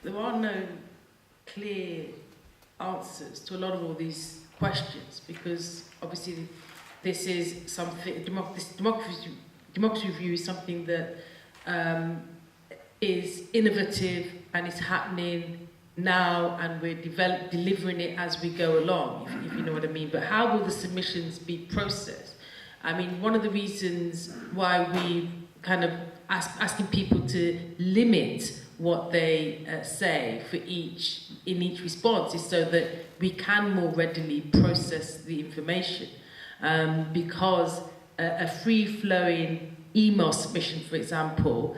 no clear answers to a lot of all these questions, because obviously this is something, democracy review is something that is innovative and is happening now, and we're delivering it as we go along, if you know what I mean. But how will the submissions be processed? I mean, one of the reasons why we kind of asking people to limit what they say in each response is so that we can more readily process the information, because a free-flowing email submission, for example,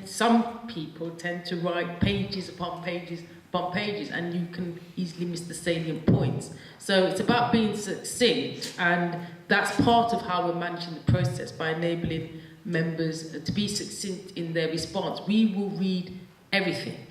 some people tend to write pages upon pages upon pages, and you can easily miss the salient points. So it's about being succinct, and that's part of how we're managing the process, by enabling members to be succinct in their response. We will read everything.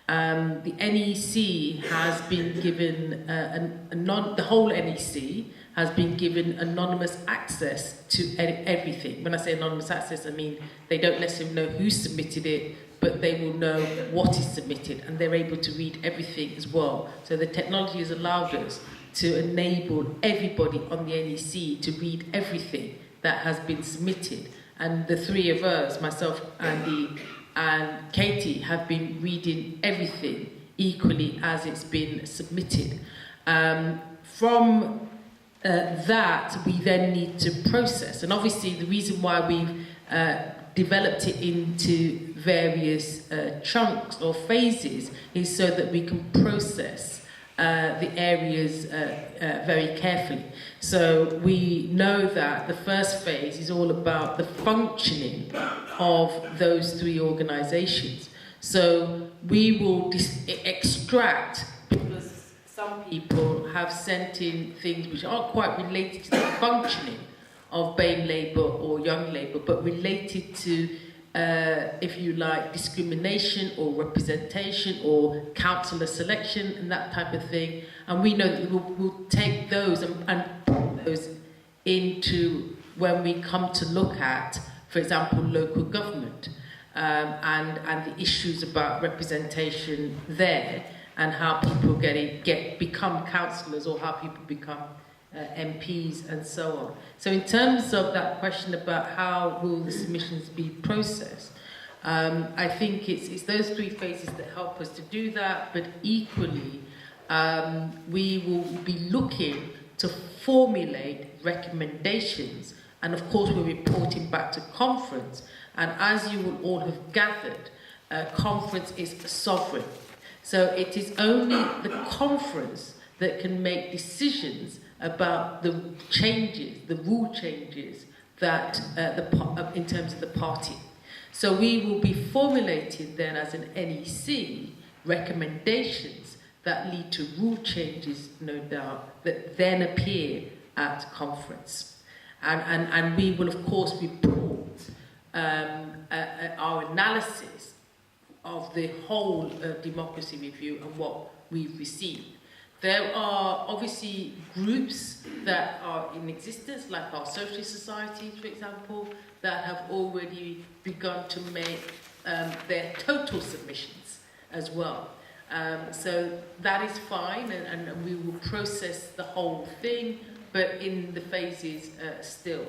The NEC has been given, the whole NEC has been given anonymous access to everything. When I say anonymous access, I mean they don't necessarily know who submitted it, but they will know what is submitted, and they're able to read everything as well. So the technology has allowed us to enable everybody on the NEC to read everything that has been submitted. And the three of us, myself, Andy, and Katie, have been reading everything equally as it's been submitted. From that, we then need to process. And obviously, the reason why we've developed it into various chunks or phases is so that we can process the areas very carefully. So we know that the first phase is all about the functioning of those three organisations. So we will extract, because some people have sent in things which aren't quite related to the functioning of BAME Labour or Young Labour, but related to, if you like, discrimination or representation or councillor selection and that type of thing. And we know that we'll take those and put those into when we come to look at, for example, local government, and the issues about representation there, and how people become councillors, or how people become MPs and so on. So in terms of that question about how will the submissions be processed, I think it's those three phases that help us to do that, but equally we will be looking to formulate recommendations, and of course we're reporting back to conference, and as you will all have gathered, conference is sovereign. So it is only the conference that can make decisions about the changes, the rule changes that in terms of the party. So we will be formulating then as an NEC recommendations that lead to rule changes, no doubt, that then appear at conference. And we will of course report our analysis of the whole democracy review and what we've received. There are obviously groups that are in existence, like our socialist societies, for example, that have already begun to make their total submissions as well. So that is fine, and we will process the whole thing, but in the phases still.